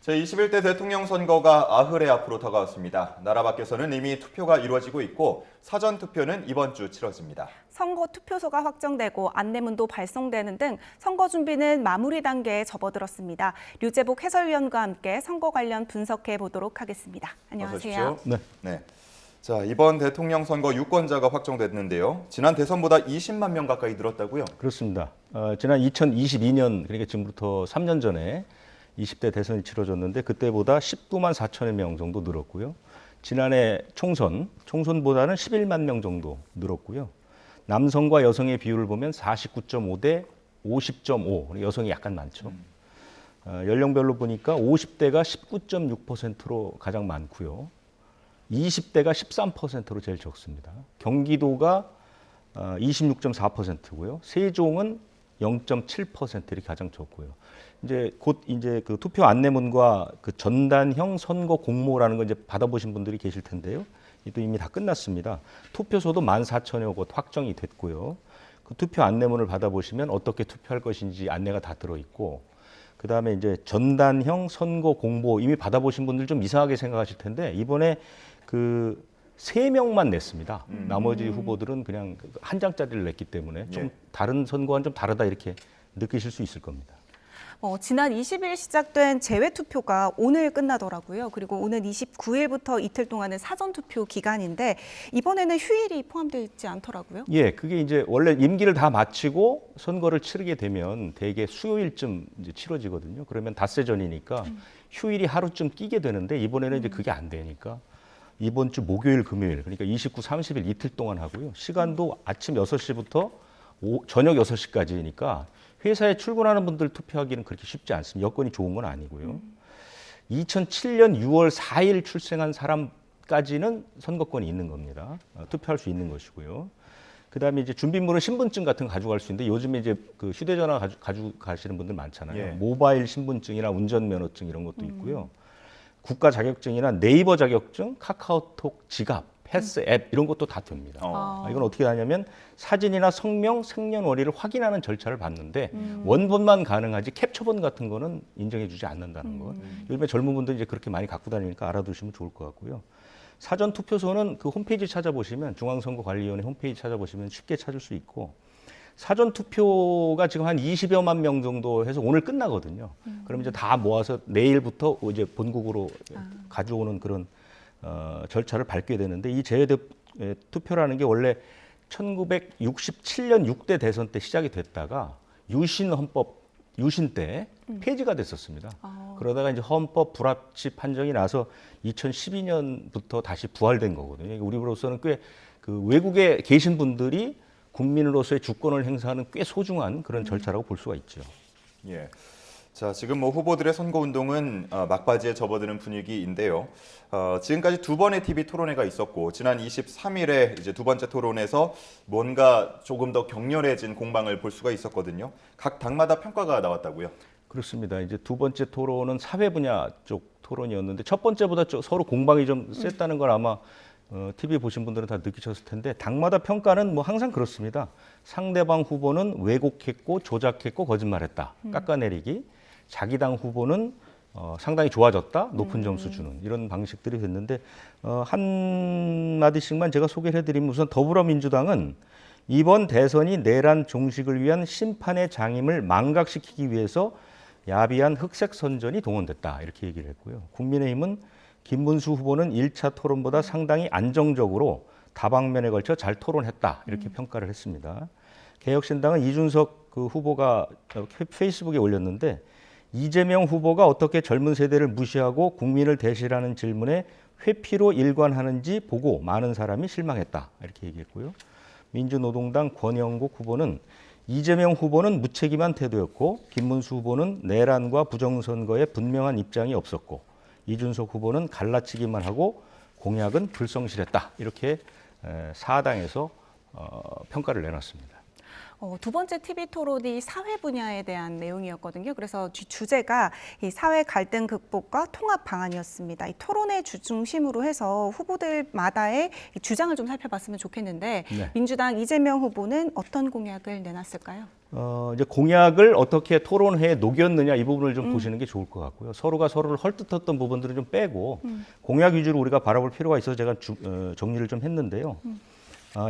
제21대 대통령 선거가 나흘 앞으로 다가왔습니다. 나라 밖에서는 이미 투표가 이루어지고 있고 사전 투표는 이번 주 치러집니다. 선거 투표소가 확정되고 안내문도 발송되는 등 선거 준비는 마무리 단계에 접어들었습니다. 류재복 해설위원과 함께 선거 관련 분석해 보도록 하겠습니다. 안녕하세요. 네. 자, 이번 대통령 선거 유권자가 확정됐는데요. 지난 대선보다 20만 명 가까이 늘었다고요? 그렇습니다. 지난 2022년, 그러니까 지금부터 3년 전에 20대 대선이 치러졌는데 그때보다 19만 4천여 명 정도 늘었고요. 지난해 총선보다는 11만 명 정도 늘었고요. 남성과 여성의 비율을 보면 49.5 대 50.5, 여성이 약간 많죠. 연령별로 보니까 50대가 19.6%로 가장 많고요. 20대가 13%로 제일 적습니다. 경기도가 26.4%고요. 세종은 0.7% 이렇게 가장 적고요. 이제 곧 그 투표 안내문과 그 전단형 선거 공모라는 거 이제 받아보신 분들이 계실 텐데요. 또 이미 다 끝났습니다. 투표소도 14,000여 곳 확정이 됐고요. 그 투표 안내문을 받아보시면 어떻게 투표할 것인지 안내가 다 들어있고, 그 다음에 이제 전단형 선거 공모 이미 받아보신 분들 좀 이상하게 생각하실 텐데 이번에 그 3명만 냈습니다. 나머지 후보들은 그냥 한 장짜리를 냈기 때문에 좀 다른 선거와는 좀 다르다 이렇게 느끼실 수 있을 겁니다. 지난 20일 시작된 재외투표가 오늘 끝나더라고요. 그리고 오는 29일부터 이틀 동안은 사전투표 기간인데 이번에는 휴일이 포함되어 있지 않더라고요. 예, 그게 이제 원래 임기를 다 마치고 선거를 치르게 되면 대개 수요일쯤 이제 치러지거든요. 그러면 닷새 전이니까 휴일이 하루쯤 끼게 되는데 이번에는 이제 그게 안 되니까 이번 주 목요일, 금요일, 그러니까 29, 30일 이틀 동안 하고요. 시간도 아침 6시부터 저녁 6시까지니까 회사에 출근하는 분들 투표하기는 그렇게 쉽지 않습니다. 여건이 좋은 건 아니고요. 2007년 6월 4일 출생한 사람까지는 선거권이 있는 겁니다. 투표할 수 있는 것이고요. 그다음에 이제 준비물은 신분증 같은 거 가져갈 수 있는데 요즘에 이제 그 휴대전화 가지고 가시는 분들 많잖아요. 예. 모바일 신분증이나 운전면허증 이런 것도 있고요. 국가 자격증이나 네이버 자격증, 카카오톡 지갑, 패스 앱 이런 것도 다 됩니다. 이건 어떻게 하냐면 사진이나 성명, 생년월일을 확인하는 절차를 받는데 원본만 가능하지 캡처본 같은 거는 인정해주지 않는다는 거. 요즘에 젊은 분들이 이제 그렇게 많이 갖고 다니니까 알아두시면 좋을 것 같고요. 사전 투표소는 그 홈페이지 찾아보시면 중앙선거관리위원회 홈페이지 찾아보시면 쉽게 찾을 수 있고 사전 투표가 지금 한 20여만 명 정도 해서 오늘 끝나거든요. 그럼 이제 다 모아서 내일부터 이제 본국으로 가져오는 그런 절차를 밟게 되는데 이 재외 투표라는 게 원래 1967년 6대 대선 때 시작이 됐다가 유신 때 폐지가 됐었습니다. 그러다가 이제 헌법 불합치 판정이 나서 2012년부터 다시 부활된 거거든요. 우리로서는 꽤 그 외국에 계신 분들이 국민으로서의 주권을 행사하는 꽤 소중한 그런 절차라고 볼 수가 있죠. 예. 자, 지금 후보들의 선거 운동은 막바지에 접어드는 분위기인데요. 지금까지 2번의 TV 토론회가 있었고 지난 23일에 이제 두 번째 토론에서 뭔가 조금 더 격렬해진 공방을 볼 수가 있었거든요. 각 당마다 평가가 나왔다고요? 그렇습니다. 이제 두 번째 토론은 사회 분야 쪽 토론이었는데 첫 번째보다 서로 공방이 좀 셌다는 걸 아마 TV 보신 분들은 다 느끼셨을 텐데 당마다 평가는 뭐 항상 그렇습니다. 상대방 후보는 왜곡했고 조작했고 거짓말했다. 깎아내리기. 자기 당 후보는 상당히 좋아졌다. 높은 점수 주는 이런 방식들이 됐는데 한 마디씩만 제가 소개를 해드리면 우선 더불어민주당은 이번 대선이 내란 종식을 위한 심판의 장임을 망각시키기 위해서 야비한 흑색 선전이 동원됐다. 이렇게 얘기를 했고요. 국민의힘은 김문수 후보는 1차 토론보다 상당히 안정적으로 다방면에 걸쳐 잘 토론했다. 이렇게 평가를 했습니다. 개혁신당은 이준석 그 후보가 페이스북에 올렸는데 이재명 후보가 어떻게 젊은 세대를 무시하고 국민을 대실하는 질문에 회피로 일관하는지 보고 많은 사람이 실망했다. 이렇게 얘기했고요. 민주노동당 권영국 후보는 이재명 후보는 무책임한 태도였고 김문수 후보는 내란과 부정선거에 분명한 입장이 없었고 이준석 후보는 갈라치기만 하고 공약은 불성실했다. 이렇게 4당에서 평가를 내놨습니다. 두 번째 TV 토론이 사회 분야에 대한 내용이었거든요. 그래서 주제가 이 사회 갈등 극복과 통합 방안이었습니다. 이 토론의 중심으로 해서 후보들마다의 이 주장을 좀 살펴봤으면 좋겠는데 네. 민주당 이재명 후보는 어떤 공약을 내놨을까요? 이제 공약을 어떻게 토론회에 녹였느냐 이 부분을 좀 보시는 게 좋을 것 같고요. 서로가 서로를 헐뜯었던 부분들은 좀 빼고 공약 위주로 우리가 바라볼 필요가 있어서 제가 정리를 좀 했는데요.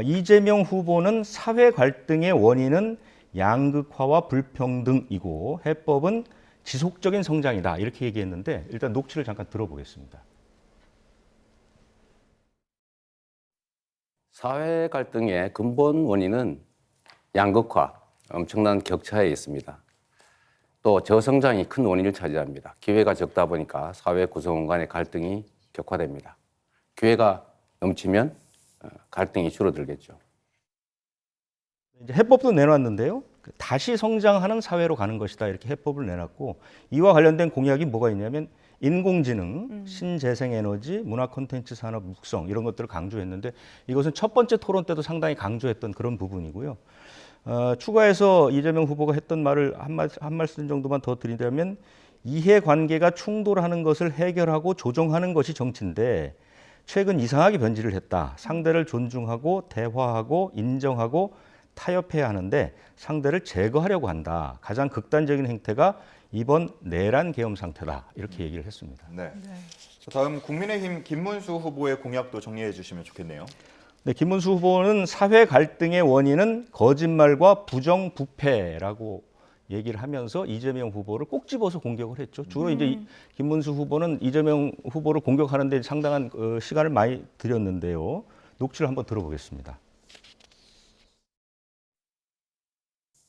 이재명 후보는 사회 갈등의 원인은 양극화와 불평등이고 해법은 지속적인 성장이다 이렇게 얘기했는데 일단 녹취를 잠깐 들어보겠습니다. 사회 갈등의 근본 원인은 양극화, 엄청난 격차에 있습니다. 또 저성장이 큰 원인을 차지합니다. 기회가 적다 보니까 사회 구성원 간의 갈등이 격화됩니다. 기회가 넘치면 갈등이 줄어들겠죠. 이제 해법도 내놨는데요. 다시 성장하는 사회로 가는 것이다 이렇게 해법을 내놨고 이와 관련된 공약이 뭐가 있냐면 인공지능, 신재생에너지, 문화 콘텐츠 산업 육성 이런 것들을 강조했는데 이것은 첫 번째 토론 때도 상당히 강조했던 그런 부분이고요. 추가해서 이재명 후보가 했던 말을 한 말씀 정도만 더 드리자면 이해관계가 충돌하는 것을 해결하고 조정하는 것이 정치인데 최근 이상하게 변질을 했다. 상대를 존중하고 대화하고 인정하고 타협해야 하는데 상대를 제거하려고 한다. 가장 극단적인 행태가 이번 내란 계엄 상태다. 이렇게 얘기를 했습니다. 네. 자, 다음 국민의힘 김문수 후보의 공약도 정리해 주시면 좋겠네요. 네, 김문수 후보는 사회 갈등의 원인은 거짓말과 부정부패라고 얘기를 하면서 이재명 후보를 꼭 집어서 공격을 했죠. 주로 이제 김문수 후보는 이재명 후보를 공격하는 데 상당한 시간을 많이 들였는데요. 녹취를 한번 들어보겠습니다.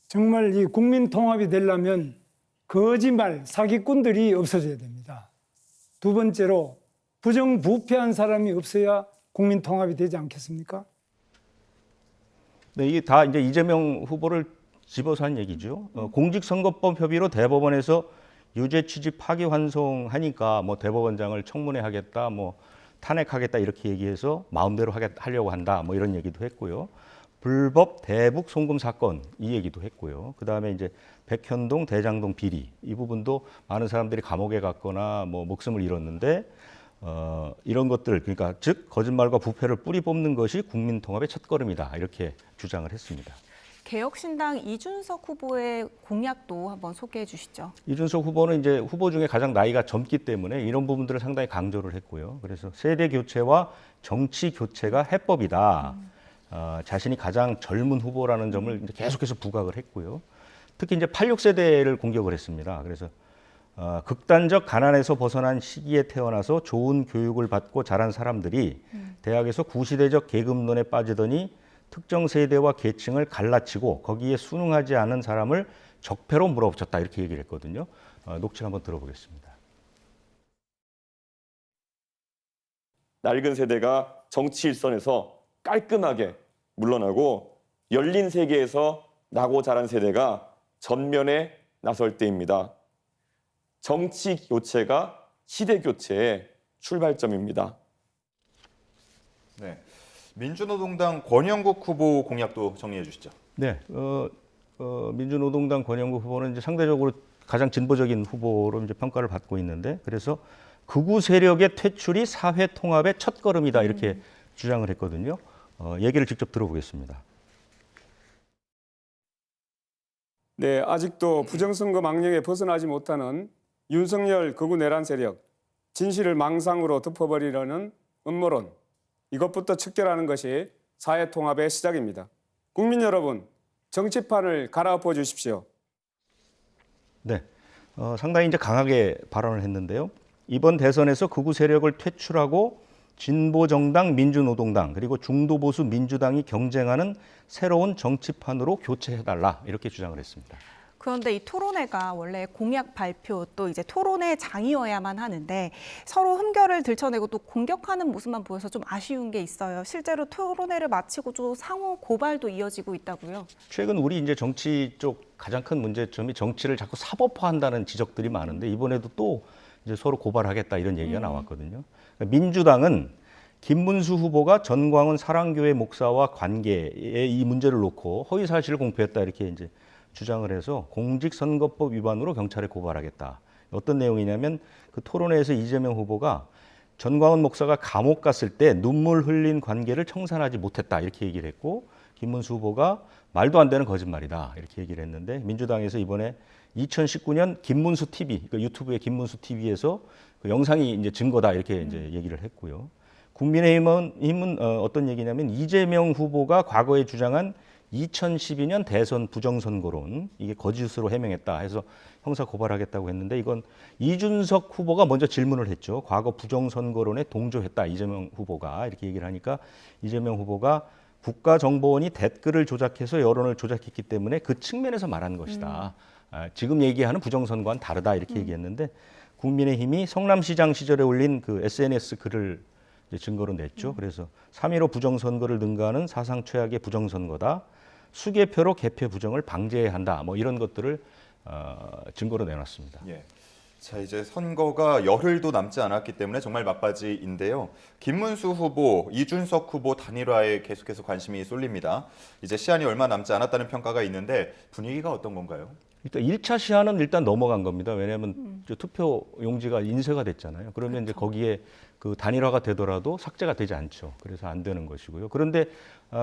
정말 이 국민 통합이 되려면 거짓말, 사기꾼들이 없어져야 됩니다. 두 번째로 부정부패한 사람이 없어야 국민 통합이 되지 않겠습니까? 네, 이게 다 이제 이재명 후보를 집어서 한 얘기죠. 공직선거법 협의로 대법원에서 유죄 취지 파기환송하니까 뭐 대법원장을 청문회하겠다, 뭐 탄핵하겠다 이렇게 얘기해서 마음대로 하려고 한다, 뭐 이런 얘기도 했고요. 불법 대북 송금 사건 이 얘기도 했고요. 그 다음에 이제 백현동, 대장동 비리 이 부분도 많은 사람들이 감옥에 갔거나 뭐 목숨을 잃었는데 이런 것들 그러니까 즉 거짓말과 부패를 뿌리 뽑는 것이 국민 통합의 첫걸음이다 이렇게 주장을 했습니다. 개혁신당 이준석 후보의 공약도 한번 소개해 주시죠. 이준석 후보는 이제 후보 중에 가장 나이가 젊기 때문에 이런 부분들을 상당히 강조를 했고요. 그래서 세대 교체와 정치 교체가 해법이다. 자신이 가장 젊은 후보라는 점을 이제 계속해서 부각을 했고요. 특히 이제 86세대를 공격을 했습니다. 그래서 극단적 가난에서 벗어난 시기에 태어나서 좋은 교육을 받고 자란 사람들이 대학에서 구시대적 계급론에 빠지더니 특정 세대와 계층을 갈라치고 거기에 순응하지 않은 사람을 적폐로 몰아붙였다 이렇게 얘기를 했거든요. 녹취를 한번 들어보겠습니다. 낡은 세대가 정치 일선에서 깔끔하게 물러나고 열린 세계에서 나고 자란 세대가 전면에 나설 때입니다. 정치 교체가 시대 교체의 출발점입니다. 네. 민주노동당 권영국 후보 공약도 정리해 주시죠. 네, 민주노동당 권영국 후보는 이제 상대적으로 가장 진보적인 후보로 이제 평가를 받고 있는데 그래서 극우 세력의 퇴출이 사회 통합의 첫걸음이다 이렇게 주장을 했거든요. 얘기를 직접 들어보겠습니다. 네, 아직도 부정선거 망령에 벗어나지 못하는 윤석열 극우 내란 세력, 진실을 망상으로 덮어버리려는 음모론, 이것부터 척결하는 것이 사회 통합의 시작입니다. 국민 여러분, 정치판을 갈아엎어 주십시오. 네, 상당히 이제 강하게 발언을 했는데요. 이번 대선에서 극우 세력을 퇴출하고 진보정당 민주노동당 그리고 중도보수 민주당이 경쟁하는 새로운 정치판으로 교체해달라 이렇게 주장을 했습니다. 그런데 이 토론회가 원래 공약 발표 또 이제 토론회 장이어야만 하는데 서로 흠결을 들춰내고 또 공격하는 모습만 보여서 좀 아쉬운 게 있어요. 실제로 토론회를 마치고 좀 상호 고발도 이어지고 있다고요. 최근 우리 이제 정치 쪽 가장 큰 문제점이 정치를 자꾸 사법화한다는 지적들이 많은데 이번에도 또 이제 서로 고발하겠다 이런 얘기가 나왔거든요. 민주당은 김문수 후보가 전광훈 사랑교회 목사와 관계의 이 문제를 놓고 허위 사실을 공표했다 이렇게 이제 주장을 해서 공직선거법 위반으로 경찰에 고발하겠다. 어떤 내용이냐면 그 토론회에서 이재명 후보가 전광훈 목사가 감옥 갔을 때 눈물 흘린 관계를 청산하지 못했다 이렇게 얘기를 했고, 김문수 후보가 말도 안 되는 거짓말이다 이렇게 얘기를 했는데, 민주당에서 이번에 2019년 김문수 TV, 그 유튜브의 김문수 TV에서 그 영상이 이제 증거다 이렇게 이제 얘기를 했고요. 국민의힘은 어떤 얘기냐면 이재명 후보가 과거에 주장한 2012년 대선 부정선거론 이게 거짓으로 해명했다 해서 형사 고발하겠다고 했는데, 이건 이준석 후보가 먼저 질문을 했죠. 과거 부정선거론에 동조했다 이재명 후보가 이렇게 얘기를 하니까, 이재명 후보가 국가정보원이 댓글을 조작해서 여론을 조작했기 때문에 그 측면에서 말한 것이다. 지금 얘기하는 부정선거와는 다르다 이렇게 얘기했는데, 국민의힘이 성남시장 시절에 올린 그 SNS 글을 증거로 냈죠. 그래서 3.15 부정선거를 능가하는 사상 최악의 부정선거다. 수개표로 개표 부정을 방지해야 한다. 뭐 이런 것들을 증거로 내놨습니다. 예. 자, 이제 선거가 열흘도 남지 않았기 때문에 정말 막바지인데요. 김문수 후보, 이준석 후보 단일화에 계속해서 관심이 쏠립니다. 이제 시한이 얼마 남지 않았다는 평가가 있는데 분위기가 어떤 건가요? 일단 1차 시한은 일단 넘어간 겁니다. 왜냐하면 투표 용지가 인쇄가 됐잖아요. 그러면 이제 거기에 그 단일화가 되더라도 삭제가 되지 않죠. 그래서 안 되는 것이고요. 그런데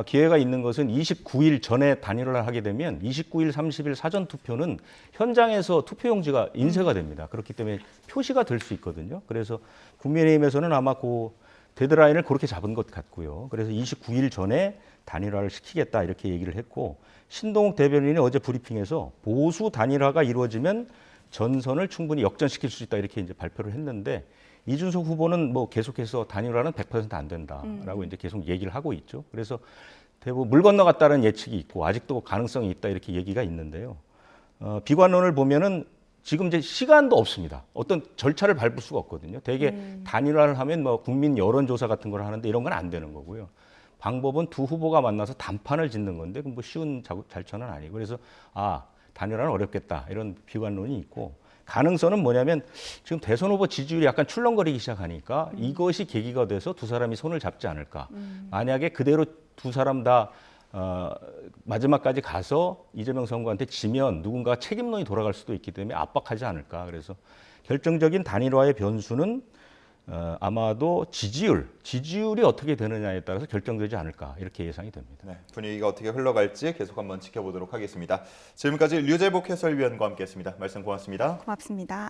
기회가 있는 것은 29일 전에 단일화를 하게 되면 29일, 30일 사전 투표는 현장에서 투표 용지가 인쇄가 됩니다. 그렇기 때문에 표시가 될 수 있거든요. 그래서 국민의힘에서는 아마 그 데드라인을 그렇게 잡은 것 같고요. 그래서 29일 전에 단일화를 시키겠다 이렇게 얘기를 했고, 신동욱 대변인이 어제 브리핑에서 보수 단일화가 이루어지면 전선을 충분히 역전시킬 수 있다 이렇게 이제 발표를 했는데, 이준석 후보는 뭐 계속해서 단일화는 100% 안 된다라고 이제 계속 얘기를 하고 있죠. 그래서 대부분 물 건너갔다는 예측이 있고 아직도 가능성이 있다 이렇게 얘기가 있는데요. 비관론을 보면은 지금 이제 시간도 없습니다. 어떤 절차를 밟을 수가 없거든요. 대개 단일화를 하면 뭐 국민 여론조사 같은 걸 하는데 이런 건 안 되는 거고요. 방법은 두 후보가 만나서 담판을 짓는 건데 그건 뭐 쉬운 절차는 아니고, 그래서 단일화는 어렵겠다 이런 비관론이 있고, 가능성은 뭐냐면 지금 대선 후보 지지율이 약간 출렁거리기 시작하니까 이것이 계기가 돼서 두 사람이 손을 잡지 않을까. 만약에 그대로 두 사람 다 마지막까지 가서 이재명 선거한테 지면 누군가 책임론이 돌아갈 수도 있기 때문에 압박하지 않을까. 그래서 결정적인 단일화의 변수는 아마도 지지율이 어떻게 되느냐에 따라서 결정되지 않을까 이렇게 예상이 됩니다. 네, 분위기가 어떻게 흘러갈지 계속 한번 지켜보도록 하겠습니다. 지금까지 류재복 해설위원과 함께했습니다. 말씀 고맙습니다. 고맙습니다.